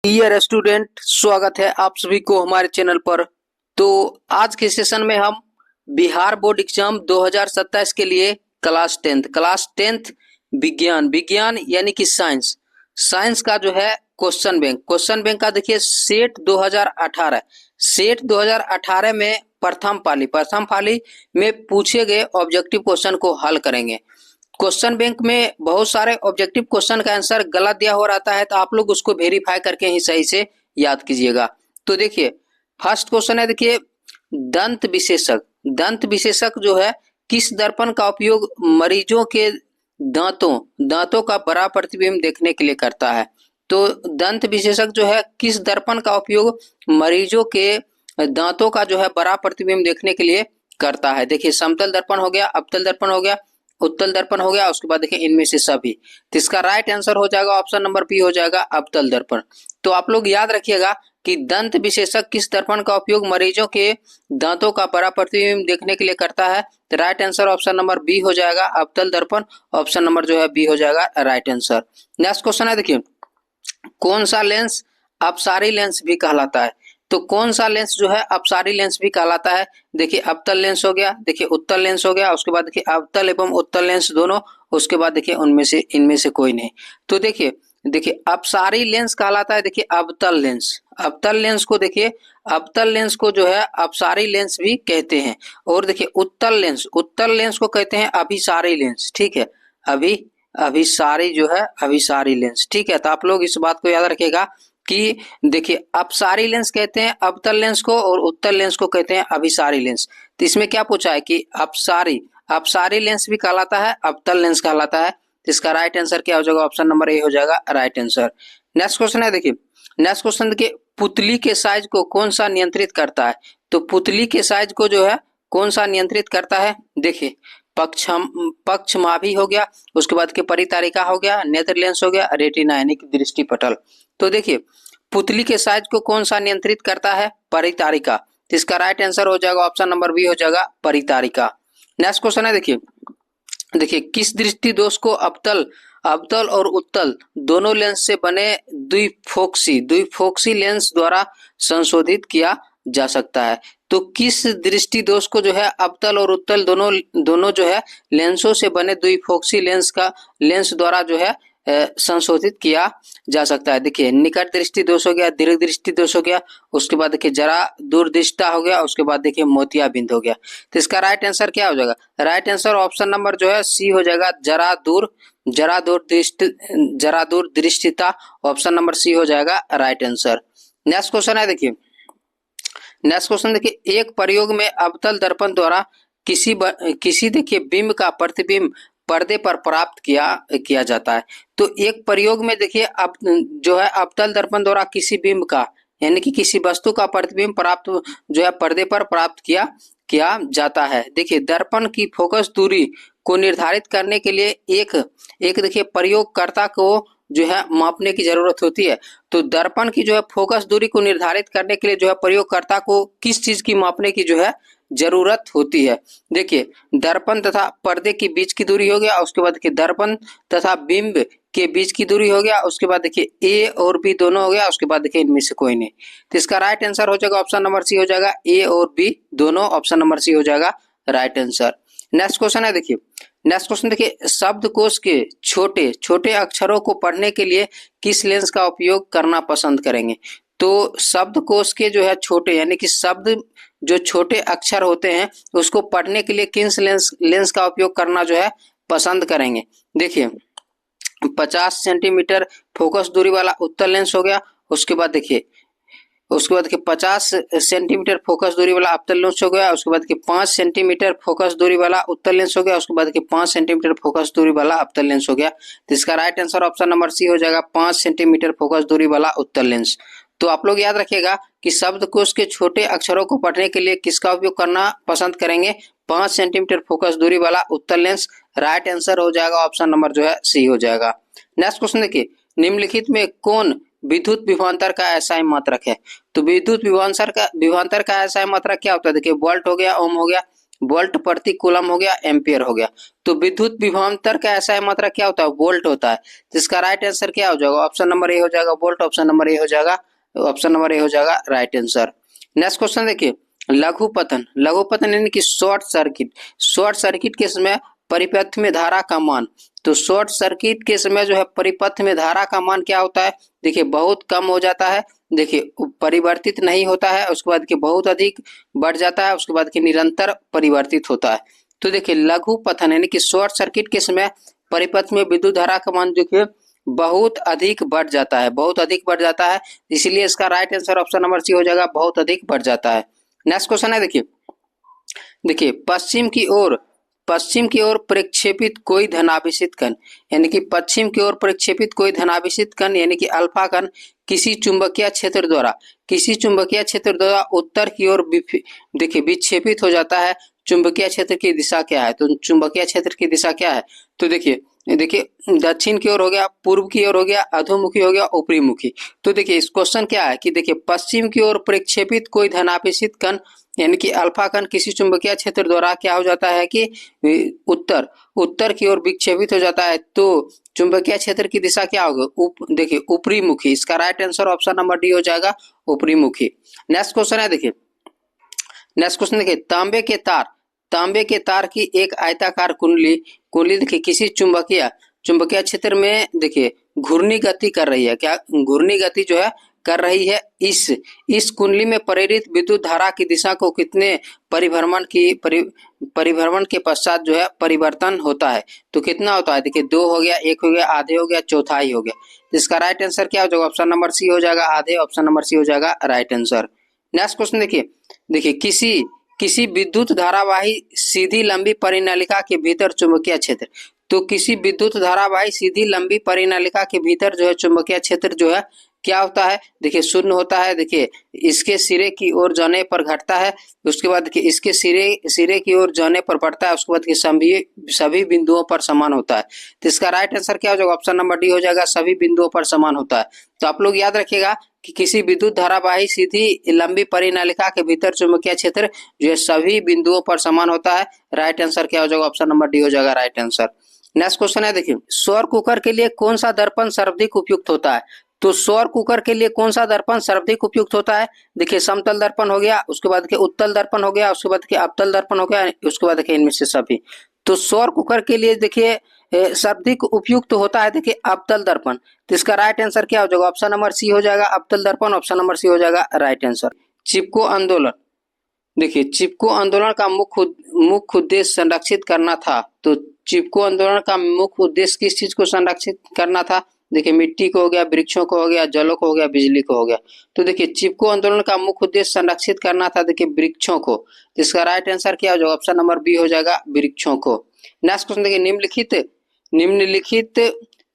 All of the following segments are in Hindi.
डियर स्टूडेंट, स्वागत है आप सभी को हमारे चैनल पर। तो आज के सेशन में हम बिहार बोर्ड एग्जाम 2027 के लिए क्लास टेंथ विज्ञान यानी कि साइंस का जो है क्वेश्चन बैंक का देखिए सेट 2018 में प्रथम पाली में पूछे गए ऑब्जेक्टिव क्वेश्चन को हल करेंगे। क्वेश्चन बैंक में बहुत सारे ऑब्जेक्टिव क्वेश्चन का आंसर गलत दिया हो रहता है, तो आप लोग उसको वेरीफाई करके ही सही से याद कीजिएगा। तो देखिए फर्स्ट क्वेश्चन है, देखिए दंत विशेषज्ञ जो है किस दर्पण का उपयोग मरीजों के दांतों का बड़ा प्रतिबिंब देखने के लिए करता है। तो दंत विशेषज्ञ जो है किस दर्पण का उपयोग मरीजों के दांतों का जो है बड़ा प्रतिबिंब देखने के लिए करता है। देखिए समतल दर्पण हो गया, अवतल दर्पण हो गया, उत्तल दर्पण हो गया, उसके बाद देखिए इनमें से सभी। तो इसका राइट आंसर हो जाएगा ऑप्शन नंबर बी हो जाएगा अवतल दर्पण। तो आप लोग याद रखिएगा कि दंत विशेषज्ञ किस दर्पण का उपयोग मरीजों के दांतों का बड़ा प्रतिबिंब देखने के लिए करता है। तो right answer option number B हो जाएगा अवतल दर्पण। ऑप्शन नंबर जो है बी हो जाएगा राइट आंसर। नेक्स्ट क्वेश्चन है, देखिए कौन सा लेंस अपसारी लेंस भी कहलाता है। तो कौन सा लेंस जो है अपसारी लेंस भी कहलाता है। देखिए अवतल लेंस हो गया, देखिए उत्तल लेंस हो गया, उसके बाद देखिए अवतल एवं उत्तल लेंस दोनों, उसके बाद देखिए उनमें से इनमें से कोई नहीं। तो देखिए अपसारी लेंस कहलाता है देखिए अवतल लेंस को देखिए अवतल लेंस को जो है अपसारी लेंस भी कहते हैं। और देखिए उत्तल लेंस को कहते हैं अभिसारी लेंस। ठीक है, अभिसारी जो है अभिसारी लेंस। ठीक है, तो आप लोग इस बात को याद रखिएगा कि देखिए अपसारी लेंस कहते हैं अवतल लेंस को और उत्तल लेंस को कहते हैं अभिसारी लेंस। तो इसमें क्या पूछा है कि अपसारी लेंस भी कहलाता है, अवतल लेंस कहलाता है। तो इसका राइट आंसर क्या हो जाएगा, ऑप्शन नंबर ए हो जाएगा राइट आंसर। नेक्स्ट क्वेश्चन है, देखिए पुतली के साइज को कौन सा नियंत्रित करता है। तो पुतली के साइज को जो है कौन सा नियंत्रित करता है। देखिए पक्षमाभि हो गया, उसके बाद के परितारिका हो गया, नेत्र लेंस हो गया, रेटिना यानी कि दृष्टि पटल। तो देखिए पुतली के साइज को कौन सा नियंत्रित करता है, परितारिका। तो इसका राइट आंसर हो जाएगा ऑप्शन नंबर बी हो जाएगा परितारिका। नेक्स्ट क्वेश्चन है, देखिए किस दृष्टि दोष को अवतल और उत्तल दोनों लेंस से बने द्विफोक्सी लेंस द्वारा संशोधित किया जा सकता है। तो किस दृष्टि दोष को जो है अवतल और उत्तल दोनों जो है लेंसों से बने द्विफोक्सी लेंस द्वारा जो है संशोधित किया जा सकता है। देखिए निकट दृष्टि दोष हो गया, दीर्घ दृष्टि दोष हो गया, उसके बाद देखिए जरा दूरदृष्टा हो गया, उसके बाद देखिए मोतियाबिंद हो गया। तो इसका राइट आंसर क्या हो जाएगा, राइट आंसर ऑप्शन नंबर जो है सी हो जाएगा जरा दूर दृष्टिता। ऑप्शन नंबर सी हो जाएगा राइट आंसर। नेक्स्ट क्वेश्चन है, देखिए एक प्रयोग में अवतल दर्पण द्वारा किसी देखिए बिंब का प्रतिबिंब पर्दे पर प्राप्त किया जाता है। तो एक प्रयोग में देखिए अब जो है अवतल दर्पण द्वारा किसी बिंब का यानी कि किसी वस्तु का प्रतिबिंब प्राप्त जो है पर्दे पर प्राप्त किया जाता है। देखिए दर्पण की फोकस दूरी को निर्धारित करने के लिए एक देखिए प्रयोगकर्ता को जो है मापने की जरूरत होती है। तो दर्पण की जो है फोकस दूरी को निर्धारित करने के लिए जो है प्रयोगकर्ता को किस चीज की मापने की जो है जरूरत होती है। देखिए दर्पण तथा पर्दे के बीच की दूरी हो गया, उसके बाद देखिए दर्पण तथा बिंब के बीच की दूरी हो गया, उसके बाद देखिए ए और बी दोनों हो गया, उसके बाद देखिए इनमें से कोई नहीं। तो इसका राइट आंसर हो जाएगा ऑप्शन नंबर सी हो जाएगा ए और बी दोनों। ऑप्शन नंबर सी हो जाएगा राइट आंसर। नेक्स्ट क्वेश्चन है, देखिए शब्दकोश के छोटे छोटे अक्षरों को पढ़ने के लिए किस लेंस का उपयोग करना पसंद करेंगे। तो शब्दकोश के जो है छोटे यानी कि शब्द जो छोटे अक्षर होते हैं उसको पढ़ने के लिए किस लेंस का उपयोग करना जो है पसंद करेंगे। देखिए 50 सेंटीमीटर फोकस दूरी वाला उत्तल लेंस हो गया, उसके बाद देखिए 50 सेंटीमीटर फोकस दूरी वाला अवतल लेंस हो गया, उसके बाद 5 सेंटीमीटर फोकस दूरी वाला उत्तल लेंस हो गया, उसके बाद 5 सेंटीमीटर फोकस दूरी वाला अवतल लेंस हो गया। तो इसका right answer option number C हो जाएगा 5 सेंटीमीटर फोकस दूरी वाला उत्तल लेंस। तो आप लोग याद रखिएगा कि शब्दकोश के छोटे अक्षरों को पढ़ने के लिए किसका उपयोग करना पसंद करेंगे, 5 सेंटीमीटर फोकस दूरी वाला उत्तल लेंस। राइट आंसर हो जाएगा ऑप्शन नंबर जो है सी हो जाएगा। नेक्स्ट क्वेश्चन देखिए निम्नलिखित में कौन विद्युत विभवांतर का एसआई मात्रक है। तो विद्युत विभवांतर का एसआई मात्रक क्या होता है, देखिए वोल्ट हो गया, ओम हो गया, वोल्ट प्रति कूलम हो गया, एम्पियर हो गया। तो विद्युत विभवांतर का ऐसा है मात्रा क्या होता है, वोल्ट होता है। तो इसका राइट आंसर क्या हो जाएगा, ऑप्शन नंबर ए हो जाएगा वोल्ट, ऑप्शन नंबर ए हो जाएगा, ऑप्शन नंबर ए हो जाएगा राइट आंसर। नेक्स्ट क्वेश्चन देखिए, लघुपतन, लघुपतन यानी कि शॉर्ट सर्किट, शॉर्ट सर्किट के समय परिपथ में धारा का मान। तो शॉर्ट सर्किट के समय जो है परिपथ में धारा का मान क्या होता है, देखिए बहुत कम हो जाता है, देखिए परिवर्तित नहीं होता है, उसके बाद के बहुत अधिक बढ़ जाता है, उसके बाद के निरंतर परिवर्तित होता है। तो देखिए लघुपतन यानी कि शॉर्ट सर्किट के समय परिपथ में विद्युत धारा का मान देखिए बहुत अधिक बढ़ जाता है, बहुत अधिक बढ़ जाता है, इसलिए इसका right answer option number C हो जाएगा, बहुत अधिक बढ़ जाता है। नेक्स्ट क्वेश्चन है देखिए, देखिए पश्चिम की ओर प्रक्षेपित कोई धनाभिषिक्त कण, यानी कि पश्चिम की ओर प्रक्षेपित कोई धनाभिषिक्त कण यानी कि अल्फा कण किसी चुंबकीय क्षेत्र द्वारा उत्तर की ओर देखिए विक्षेपित हो जाता है। चुंबकीय क्षेत्र की दिशा क्या है, तो चुंबकीय क्षेत्र की दिशा क्या है, तो देखिए दक्षिण की ओर हो गया, पूर्व की ओर हो गया, अधोमुखी हो गया, ऊपरी मुखी। तो देखिए इस क्वेश्चन क्या है कि देखिए पश्चिम की ओर प्रक्षेपित कोई धनाभिषिक्त कण यानी कि अल्फा कण किसी चुंबकीय क्षेत्र द्वारा क्या हो जाता है कि उत्तर की ओर विक्षेपित हो जाता है। तो चुंबकीय क्षेत्र की दिशा क्या होगी, देखिए ऊपरी मुखी। इसका right answer option number D हो जाएगा, ऊपरी मुखी। नेक्स्ट क्वेश्चन है देखिए, नेक्स्ट क्वेश्चन देखिए, तांबे के तार की एक आयताकार कुंडली देखिए किसी चुंबकीय क्षेत्र में देखिए घूर्णी गति कर रही है, क्या घूर्णी गति जो है कर रही है। इस कुंडली में प्रेरित विद्युत धारा की दिशा को कितने परिभ्रमण के पश्चात जो है परिवर्तन होता है, तो कितना होता है, देखिए 2 हो गया, 1 हो गया, आधे हो गया, चौथाई हो गया। इसका राइट आंसर क्या हो जाएगा, ऑप्शन नंबर सी हो जाएगा आधे, ऑप्शन नंबर सी हो जाएगा राइट आंसर। नेक्स्ट क्वेश्चन देखिए किसी विद्युत धारावाही सीधी लंबी परिनालिका के भीतर चुंबकीय क्षेत्र, तो किसी विद्युत धारावाही सीधी लंबी परिनालिका के भीतर जो है चुंबकीय क्षेत्र जो है क्या होता है, देखिए शून्य होता है। देखिए इसके सिरे की ओर जाने पर घटता है, उसके बाद देखिए इसके सिरे की ओर जाने पर बढ़ता है, उसके बाद सभी बिंदुओं पर समान होता है। तो इसका राइट आंसर क्या हो जाएगा, ऑप्शन नंबर डी हो जाएगा, सभी बिंदुओं पर समान होता है। तो आप लोग याद रखिएगा कि किसी विद्युत धारावाही सीधी लंबी परिनालिका के भीतर चुंबकीय क्षेत्र जो है सभी बिंदुओं पर समान होता है। राइट आंसर क्या हो जाएगा, ऑप्शन नंबर डी हो जाएगा राइट आंसर। नेक्स्ट क्वेश्चन है देखिए, सौर कुकर के लिए कौन सा दर्पण सर्वाधिक उपयुक्त होता है, तो सौर कुकर के लिए कौन सा दर्पण सर्वाधिक उपयुक्त होता है, देखिए समतल दर्पण हो गया, उसके बाद देखिए उत्तल दर्पण हो गया, उसके बाद देखिए अवतल दर्पण हो गया, उसके बाद देखिए इनमें से सभी। तो सौर कुकर के लिए देखिए सर्वाधिक उपयुक्त होता है देखिए अवतल दर्पण। तो इसका राइट आंसर क्या हो जाएगा, ऑप्शन नंबर सी हो जाएगा अवतल दर्पण, ऑप्शन नंबर सी हो जाएगा राइट आंसर। चिपको आंदोलन, देखिए चिपको आंदोलन का मुख्य उद्देश्य संरक्षित करना था, तो चिपको आंदोलन का मुख्य उद्देश्य किस चीज को संरक्षित करना था, देखिए मिट्टी को हो गया, वृक्षों को हो गया, जलों को हो गया, बिजली को हो गया। तो देखिए चिपको आंदोलन का मुख्य उद्देश्य संरक्षित करना था देखिए वृक्षों को। इसका राइट आंसर क्या हो जाएगा, ऑप्शन नंबर बी हो जाएगा वृक्षों को। नेक्स्ट क्वेश्चन देखिए, निम्नलिखित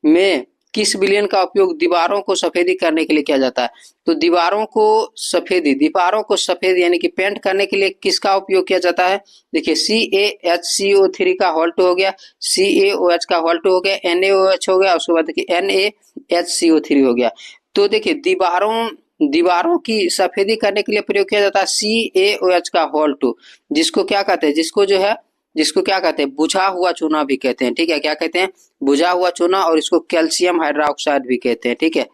में किस विलयन का उपयोग दीवारों को सफेदी करने के लिए किया जाता है, तो दीवारों को सफेद यानी कि पेंट करने के लिए किसका उपयोग किया जाता है, देखिए CaHCO3 का हॉल्ट हो गया, CaOH का हॉल्ट हो गया, NaOH हो गया, उसके बाद देखिए NaHCO3 हो गया। तो देखिए दीवारों की सफेदी करने के लिए प्रयोग किया जाता है CaOH का हॉल्ट, जिसको क्या कहते हैं, जिसको क्या कहते हैं, बुझा हुआ चूना भी कहते हैं, ठीक है, क्या कहते हैं, बुझा हुआ चूना, और इसको कैल्शियम हाइड्रोक्साइड भी कहते हैं, ठीक है,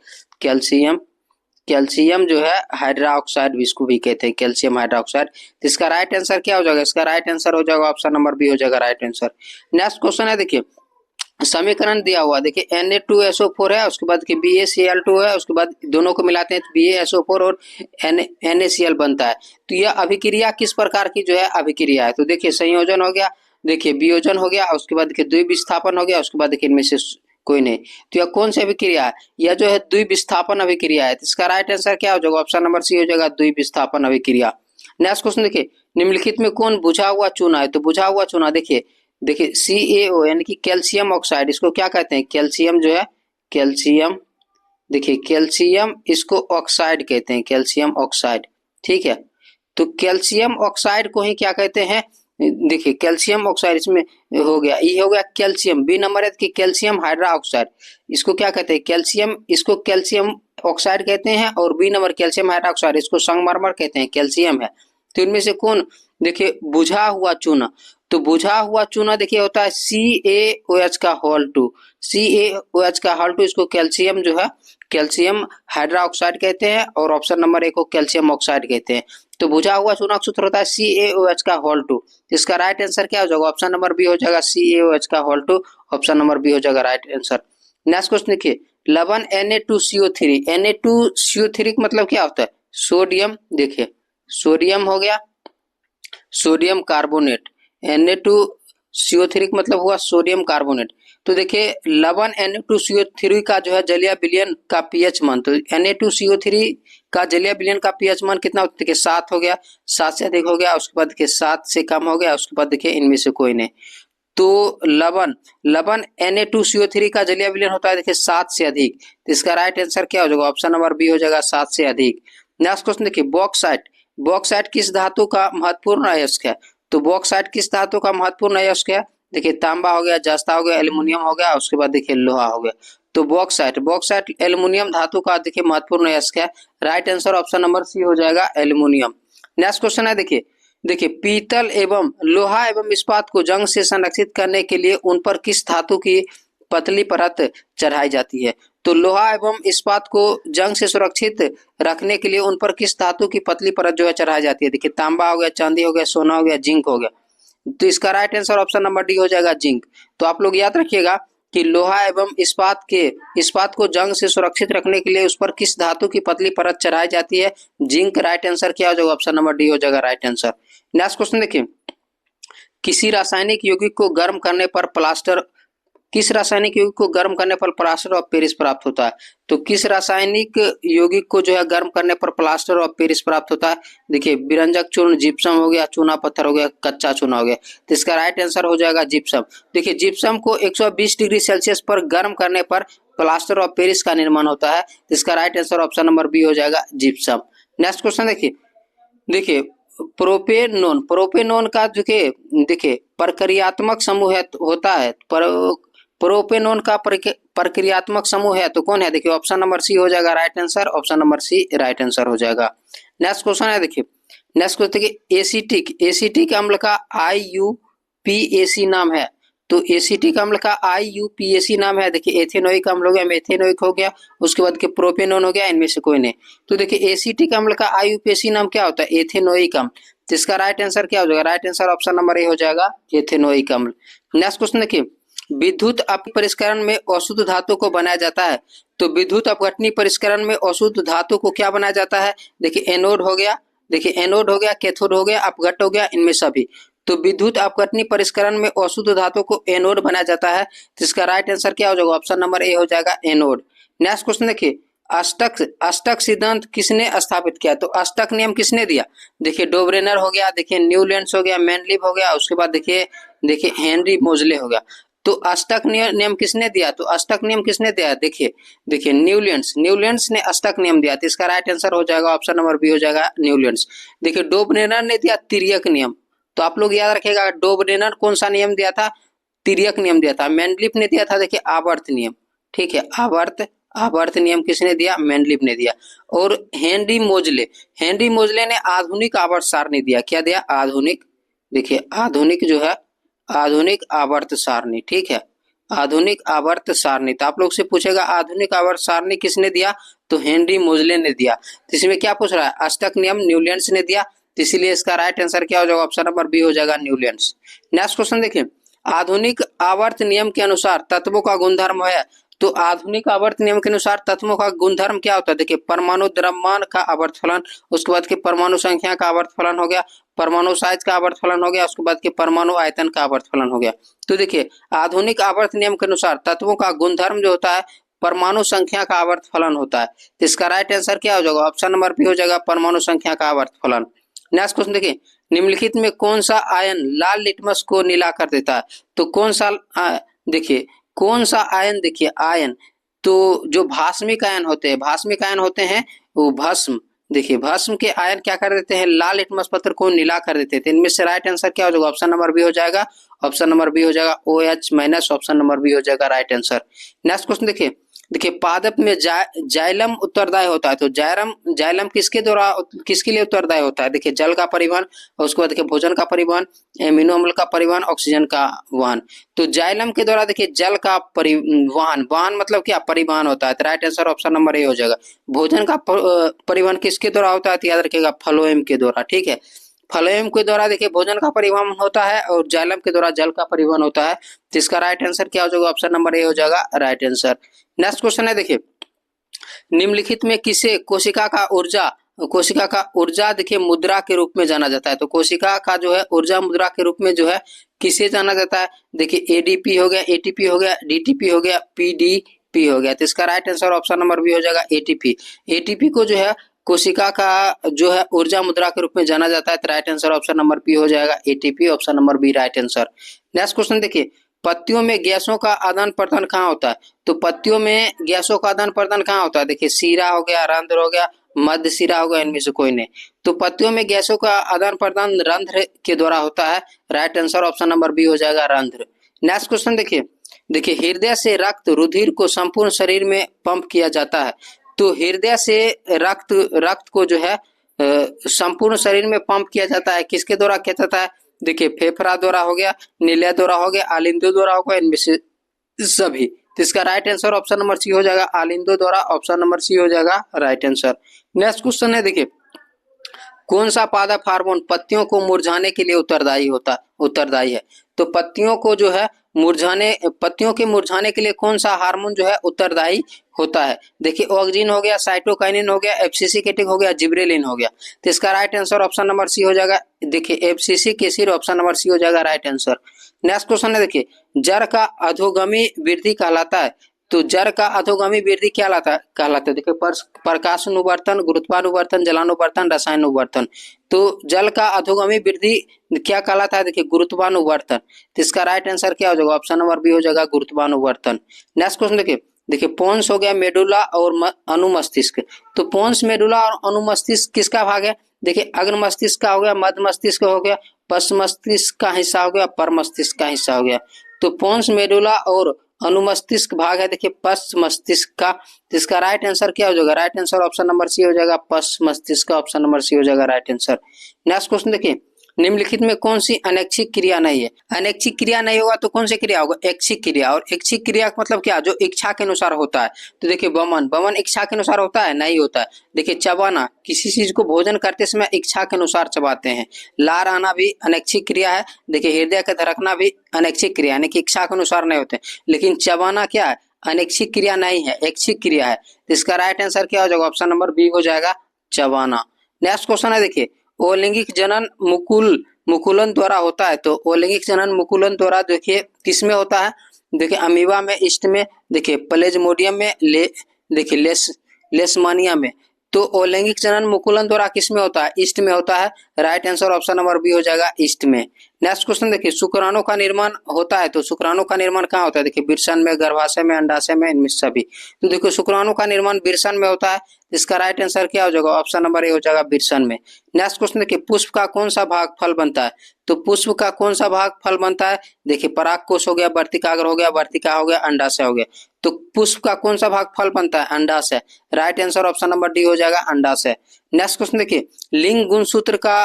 कैल्शियम जो है हाइड्रोक्साइड भी इसको भी कहते हैं, कैल्शियम हाइड्रोक्साइड। तो इसका राइट आंसर क्या हो जाएगा, इसका राइट आंसर हो जाएगा ऑप्शन नंबर बी हो जाएगा राइट आंसर। नेक्स्ट क्वेश्चन है देखिए, समीकरण दिया हुआ देखिए Na2SO4 है, उसके बाद देखिए BaCl2 है, उसके बाद दोनों को मिलाते हैं तो BaSO4 और NaCl बनता है। तो यह अभिक्रिया किस प्रकार की जो है अभिक्रिया है, तो देखिए संयोजन हो गया, देखिए वियोजन हो गया, उसके बाद देखिए द्विविस्थापन हो गया, उसके बाद देखिए इनमें से कोई नहीं। तो यह कौन सी अभिक्रिया है, यह जो है द्विविस्थापन अभिक्रिया है। तो इसका राइट आंसर क्या हो जाएगा, ऑप्शन नंबर सी हो जाएगा द्विविस्थापन अभिक्रिया। नेक्स्ट क्वेश्चन देखिए, निम्नलिखित में कौन बुझा हुआ चूना है, तो बुझा हुआ चूना देखिए CaO यानी कि कैल्शियम ऑक्साइड, इसको क्या कहते हैं, कैल्शियम जो है कैल्शियम, देखिए कैल्शियम इसको ऑक्साइड कहते हैं, कैल्शियम ऑक्साइड, ठीक है। तो कैल्शियम ऑक्साइड को ही क्या कहते हैं, देखिए कैल्शियम ऑक्साइड इसमें हो गया, ये हो गया कैल्शियम, बी नंबर है कि कैल्शियम हाइड्रोक्साइड, इसको क्या कहते हैं कैल्शियम, इसको कैल्शियम ऑक्साइड कहते हैं, और बी नंबर कैल्शियम हाइड्रोक्साइड इसको संगमरमर कहते हैं, कैल्शियम है। तो इनमें से कौन देखिए बुझा हुआ चूना, तो बुझा हुआ चूना देखिए होता है CaOH का होल टू, CaOH का होल टू, इसको कैल्शियम जो है कैल्शियम हाइड्रोक्साइड कहते हैं और ऑप्शन नंबर 1 को कैल्शियम ऑक्साइड कहते हैं। तो बुझा हुआ चूना का सूत्र होता है CaOH का होल टू। इसका राइट आंसर क्या हो जाएगा? ऑप्शन नंबर बी हो जाएगा, CaOH का whole two, option number B हो जाएगा राइट आंसर। नेक्स्ट क्वेश्चन देखिए, लवण Na2CO3, Na2CO3 का मतलब क्या होता है? सोडियम, देखिए सोडियम हो गया, सोडियम कार्बोनेट, Na2CO3 का मतलब हुआ सोडियम कार्बोनेट। तो देखिए लवण Na2CO3 का जो है जलीय विलयन का पीएच मान, तो Na2CO3 का जलीय विलयन का पीएच मान कितना होता है? देखिए 7 हो गया, 7 से अधिक हो गया, उसके बाद देखिए 7 से कम हो गया, उसके बाद देखिए इनमें से कोई नहीं। तो लवण Na2CO3 का जलीय विलयन होता है देखिए 7 से अधिक, तो इसका राइट आंसर क्या हो जाएगा? ऑप्शन नंबर बी हो जाएगा 7 से अधिक। नेक्स्ट क्वेश्चन देखिए, बॉक्साइट, बॉक्साइट किस धातु का महत्वपूर्ण अयस्क है? तो बॉक्साइट किस धातु का महत्वपूर्ण अयस्क है? देखिए तांबा हो गया, जस्ता हो गया, एल्युमिनियम हो गया, उसके बाद देखिए लोहा हो गया। तो बॉक्साइट, बॉक्साइट एल्युमिनियम धातु का देखिए महत्वपूर्ण अयस्क है। Right answer option number C हो जाएगा एल्युमिनियम। नेक्स्ट क्वेश्चन है देखिए, देखिए पीतल एवं लोहा एवं इस्पात को जंग से संरक्षित करने के लिए उन पर किस धातु की पतली परत चढ़ाई जाती है? तो लोहा एवं इस्पात को जंग से सुरक्षित रखने के लिए उन पर किस धातु की पतली परत जो है चढ़ाई जाती है? देखिए तांबा हो गया, चांदी हो गया, सोना हो गया, जिंक हो गया। तो इसका right answer option number D हो जाएगा जिंक। तो आप लोग याद रखिएगा कि लोहा एवं इस्पात को जंग से सुरक्षित रखने के लिए उस पर किस धातु की पतली परत चढ़ाई जाती है? जिंक। राइट आंसर क्या हो जाएगा? ऑप्शन नंबर डी हो जाएगा राइट आंसर। नेक्स्ट क्वेश्चन देखिए, किसी रासायनिक यौगिक को गर्म करने पर प्लास्टर, किस रासायनिक यौगिक को गर्म करने पर प्लास्टर ऑफ पेरिस प्राप्त होता है? तो किस रासायनिक यौगिक को जो है गर्म करने पर प्लास्टर ऑफ पेरिस प्राप्त होता है? देखिए विरंजक चूर्ण, जिप्सम हो गया, चूना पत्थर हो गया, कच्चा चूना हो गया। तो इसका राइट आंसर हो जाएगा जिप्सम। देखिए जिप्सम को 120 डिग्री सेल्सियस पर गर्म करने पर प्लास्टर ऑफ पेरिस का निर्माण होता है। इसका right answer option number B हो जाएगा जिप्सम। नेक्स्ट क्वेश्चन देखिए, देखिए प्रोपेनोन, प्रोपेनोन का देखिए प्रक्रियात्मक समूह है होता है, प्रोपेनोन का प्रक्रियात्मक समूह है तो कौन है? देखिए ऑप्शन नंबर सी हो जाएगा right answer, option number C right answer हो जाएगा। नेक्स्ट क्वेश्चन है देखिए, नेक्स्ट क्वेश्चन देखिए, एसिटिक अम्ल का IUPAC नाम है। तो एसिटिक अम्ल का IUPAC नाम है, देखिए एथेनोइक अम्ल हो गया, मेथेनोइक हो गया, उसके बाद के प्रोपेनोन हो गया, इनमें से कोई नहीं। तो देखिए एसिटिक अम्ल का IUPAC नाम क्या होता है? एथेनोइक अम्ल। तो इसका राइट आंसर क्या हो जाएगा? Right answer option number A हो जाएगा एथेनोइक अम्ल। नेक्स्ट क्वेश्चन देखिए, विद्युत अपरिष्करण में अशुद्ध धातु को बनाया जाता है। तो विद्युत अपघटनी परिष्करण में अशुद्ध धातु को क्या बनाया जाता है? देखिए एनोड हो गया, देखिए एनोड हो गया, कैथोड हो गया, अपघट्ट हो गया, इनमें सभी। तो विद्युत अपघटनी परिष्करण में अशुद्ध धातु को एनोड बनाया जाता है। तो इसका राइट आंसर क्या हो जाएगा? ऑप्शन नंबर ए हो जाएगा एनोड। नेक्स्ट क्वेश्चन देखिए, अष्टक सिद्धांत किसने स्थापित किया? तो अष्टक नियम किसने दिया? देखिए डोब्रेनर हो गया, देखिए न्यूलैंड्स हो गया, मेंडलीव हो गया, उसके बाद देखिए हेनरी मोजले हो गया। तो अष्टक नियम किसने दिया? तो अष्टक नियम किसने दिया? देखिए न्यूलैंड्स ने अष्टक नियम दिया। तो इसका राइट आंसर हो जाएगा ऑप्शन नंबर बी हो जाएगा न्यूलैंड्स। देखिए डोब्रेनर ने दिया तिर्यक नियम, तो आप लोग याद रखिएगा डोब्रेनर कौन सा नियम दिया था? तिर्यक नियम दिया था। मेंडलीव ने दिया था देखिए आवर्त नियम, ठीक है, आवर्त नियम किसने दिया? मेंडलीव ने दिया। और हेनरी मोजले ने आधुनिक आवर्त सारणी दिया। क्या दिया? आधुनिक, देखिए आधुनिक जो है आधुनिक आवर्त सारणी, ठीक है, आधुनिक आवर्त सारणी। तो आप लोग से पूछेगा आधुनिक आवर्त सारणी किसने दिया? तो हेनरी मोजले ने दिया। तो इसमें क्या पूछ रहा है? अष्टक नियम न्यूलैंड्स ने दिया, तो इसीलिए इसका राइट आंसर क्या हो जाएगा? ऑप्शन नंबर बी हो जाएगा न्यूलैंड्स। नेक्स्ट क्वेश्चन देखिए, आधुनिक आवर्त नियम के अनुसार तत्वों का गुणधर्म है। तो आधुनिक आवर्त नियम के अनुसार तत्वों का गुणधर्म क्या होता है? देखिए परमाणु द्रव्यमान का आवर्त फलन, उसके बाद के परमाणु संख्या का आवर्त फलन हो गया, परमाणु साइज का आवर्त फलन हो गया, उसके बाद के परमाणु आयतन का आवर्त फलन हो गया। तो देखिए आधुनिक आवर्त नियम के अनुसार तत्वों का गुणधर्म जो होता है परमाणु संख्या का आवर्त फलन होता है। तो इसका राइट आंसर क्या हो जाएगा? ऑप्शन नंबर बी हो जाएगा परमाणु संख्या का आवर्त फलन। नेक्स्ट क्वेश्चन देखिए, निम्नलिखित में कौन सा आयन लाल लिटमस को नीला कर देता है? तो कौन सा देखिए कौन सा आयन, देखिए आयन तो जो भास्मिक आयन होते हैं वो भस्म, देखिए भस्म के आयन क्या कर देते हैं? लाल लिटमस पत्र को नीला कर देते हैं। इनमें से राइट आंसर क्या हो जाएगा? ऑप्शन नंबर बी हो जाएगा, ऑप्शन नंबर बी हो जाएगा OH-, ऑप्शन नंबर बी हो जाएगा राइट आंसर। नेक्स्ट क्वेश्चन देखिए, देखिए पादप में जाइलम उत्तरदायी होता है, तो जाइलम किसके लिए उत्तरदायी होता है? देखिए जल का परिवहन, और उसके बाद देखिए भोजन का परिवहन, एमिनो अम्ल का परिवहन, ऑक्सीजन का वहन। तो जाइलम के द्वारा देखिए जल का परिवहन, वाहन मतलब क्या? परिवहन होता है। तो right answer option number A हो जाएगा। भोजन का परिवहन किसके द्वारा होता है? तो याद रखिएगा फ्लोएम के द्वारा, ठीक है। फ्लोएम के द्वारा देखिए भोजन का परिवहन होता है और जाइलम के द्वारा जल का परिवहन होता है। तो इसका राइट आंसर क्या हो जाएगा? ऑप्शन नंबर ए हो जाएगा राइट आंसर। नेक्स्ट क्वेश्चन है, देखिए निम्नलिखित में किसे कोशिका का ऊर्जा देखिए मुद्रा के रूप में जाना जाता है? तो कोशिका का जो है ऊर्जा मुद्रा के रूप में जो है किसे जाना जाता है? देखिए एडीपी हो गया, एटीपी हो गया, डीटीपी हो गया, पीडीपी हो गया। तो इसका right answer option number B हो जाएगा एटीपी। एटीपी को जो है कोशिका का जो है ऊर्जा मुद्रा के रूप में जाना जाता है। तो right answer option number B हो जाएगा ATP, option number B right answer. Next question देखिए पत्तियों में गैसों का आदान प्रदान कहाँ होता है? तो पत्तियों में गैसों का आदान प्रदान कहाँ होता है? देखिए सीरा हो गया, रंध्र हो गया, मध्य सिरा हो गया, इनमें से कोई नहीं। तो पत्तियों में गैसों का आदान प्रदान रंध्र के द्वारा होता है। Right answer option number B हो जाएगा रंध्र। नेक्स्ट क्वेश्चन देखिए हृदय से रक्त रुधिर को संपूर्ण शरीर में पंप किया जाता है। तो हृदय से रक्त को जो है संपूर्ण शरीर में पंप किया जाता है, किसके द्वारा किया जाता है? देखिए फेफड़ा द्वारा हो गया, नीलिया द्वारा हो गया, आलिंदो द्वारा हो गया, इनमें से सभी। तो इसका right answer option number C हो जाएगा आलिंदो द्वारा, ऑप्शन नंबर सी हो जाएगा राइट आंसर। नेक्स्ट क्वेश्चन है, देखिए कौन सा पादप हार्मोन पत्तियों को मुरझाने के लिए उत्तरदायी है? तो पत्तियों के मुरझाने के लिए कौन सा हार्मोन जो है उत्तरदायी होता है? देखिए ऑक्सिन हो गया, साइटोकाइनिन हो गया, एफसीसी केटिक हो गया, जिब्रेलिन हो गया। तो इसका right answer option number C हो जाएगा। देखिए एफसीसी केसिर, ऑप्शन नंबर सी हो जाएगा राइट आंसर। नेक्स्ट क्वेश्चन है, देखिए जड़ का अधोगामी वृद्धि कहलाता है। तो जड़ का अधोगामी वृद्धि क्या कहलाता है? देखिए प्रकाशानुवर्तन, गुरुत्वानुवर्तन, जलानुवर्तन, रसायनुवर्तन। तो जल का अधोगामी वृद्धि क्या कहलाता है? देखिए गुरुत्वानुवर्तन। तो इसका राइट आंसर क्या हो जाएगा? ऑप्शन नंबर बी हो जाएगा गुरुत्वानुवर्तन। नेक्स्ट क्वेश्चन देखिए पोन्स हो गया, मेडुला और अनुमस्तिष्क। तो पोन्स, मेडुला और अनुमस्तिष्क किसका भाग है? देखिए अग्र मस्तिष्क का हो गया, मध्य मस्तिष्क हो गया, पश्च मस्तिष्क का हिस्सा हो गया, पर मस्तिष्क का हिस्सा हो गया। तो पोन्स, मेडुला और अनुमस्तिष्क भाग है देखिए पश्च मस्तिष्क का। इसका राइट आंसर क्या हो जाएगा? Right answer option number C हो जाएगा पश्च मस्तिष्क का, ऑप्शन नंबर सी हो जाएगा राइट आंसर। नेक्स्ट क्वेश्चन देखिए निम्नलिखित में कौन सी अनैच्छिक क्रिया नहीं है? अनैच्छिक क्रिया नहीं होगा तो कौन सी क्रिया होगा? ऐच्छिक क्रिया। और ऐच्छिक क्रिया का मतलब क्या? जो इच्छा के अनुसार होता है। तो देखिए वमन इच्छा के अनुसार होता है? नहीं होता है। देखिए चबाना, किसी चीज को भोजन करते समय इच्छा के अनुसार चबाते हैं। लार आना भी अनैच्छिक क्रिया है। देखिए हृदय का धड़कना भी अनैच्छिक क्रिया, यानी कि इच्छा के अनुसार नहीं होते। लेकिन चबाना क्या है? अनैच्छिक क्रिया नहीं है, ऐच्छिक क्रिया है। तो इसका राइट आंसर क्या हो जाएगा? ऑप्शन नंबर बी हो जाएगा चबाना। नेक्स्ट क्वेश्चन है, देखिए अलैंगिक जनन मुकुलन द्वारा होता है। तो अलैंगिक जनन मुकुलन द्वारा देखिए किसमें होता है? देखिए अमीबा में, ईस्ट में, देखिए प्लेज्मोडियम में, देखिए लेशमानिया में। तो अलैंगिक जनन मुकुलन द्वारा किसमें होता है? ईस्ट में होता है। Right answer option number B हो जाएगा ईस्ट में। नेक्स्ट क्वेश्चन देखिए शुक्राणु का निर्माण होता है। तो शुक्राणु का निर्माण कहाँ होता है? देखिए वृषण में, गर्भाशय में, अंडाशय में, इनमें सभी। तो देखो शुक्राणु का निर्माण वृषण में होता है। इसका राइट आंसर क्या हो जाएगा? ऑप्शन नंबर ए हो जाएगा वृषण में। नेक्स्ट क्वेश्चन देखिए पुष्प का कौन सा भाग फल बनता है? तो पुष्प का कौन सा भाग फल बनता है? देखिए परागकोश हो गया, वर्तिकाग्र हो गया, वर्तिका हो गया, अंडाशय हो गया। तो पुष्प का कौन सा भाग फल बनता है? अंडाशय। Right answer option number D हो जाएगा अंडाशय। नेक्स्ट क्वेश्चन देखिए लिंग गुणसूत्र का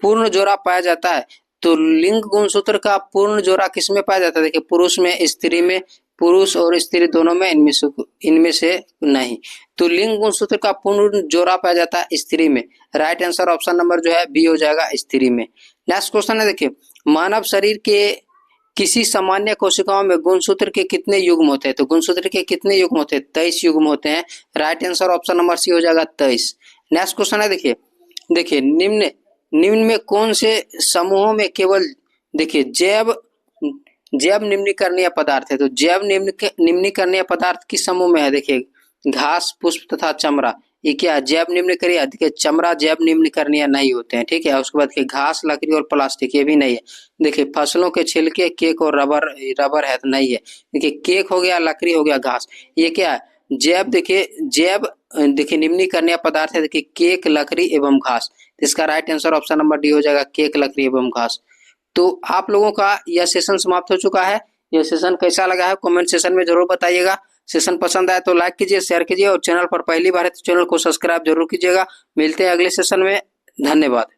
पूर्ण जोड़ा पाया जाता है। तो लिंग गुणसूत्र का पूर्ण जोड़ा किसमें पाया जाता है? देखिए पुरुष में, स्त्री में, पुरुष और स्त्री दोनों में, इनमें से नहीं। तो लिंग गुणसूत्र का पूर्ण जोड़ा पाया जाता है स्त्री में। राइट आंसर ऑप्शन नंबर जो है बी हो जाएगा स्त्री में। नेक्स्ट क्वेश्चन है, देखिए मानव शरीर के किसी सामान्य कोशिकाओं में गुणसूत्र के कितने युग्म होते हैं? तो गुणसूत्र के कितने युग्म होते हैं? 23 युग्म होते हैं। Right answer option number C हो जाएगा 23। नेक्स्ट क्वेश्चन है, देखिए निम्न में कौन से समूहों में केवल देखिए जैव निम्नीकरणीय पदार्थ है? तो जैव निम्नीकरणीय पदार्थ किस समूह में है? देखिए घास, पुष्प तथा चमड़ा। ये क्या जैव निम्नीकरणीय? देखिए चमड़ा जैव निम्नीकरणीय नहीं होते हैं, ठीक है। उसके बाद देखिए घास, लकड़ी और प्लास्टिक, ये भी नहीं है। देखिए फसलों के छिलके, केक और रबर है तो नहीं है। देखिए केक हो गया, लकड़ी हो गया, घास, ये क्या है? जैव निम्नीकरणीय पदार्थ है। देखिए केक, लकड़ी एवं घास। इसका right answer option number D हो जाएगा केक, लकड़ी एवं घास। तो आप लोगों का यह सेशन समाप्त हो चुका है। यह सेशन कैसा लगा है कमेंट सेशन में जरूर बताइएगा। सेशन पसंद आए तो लाइक कीजिए, शेयर कीजिए और चैनल पर पहली बार है तो चैनल को सब्सक्राइब जरूर कीजिएगा। मिलते हैं अगले सेशन में। धन्यवाद।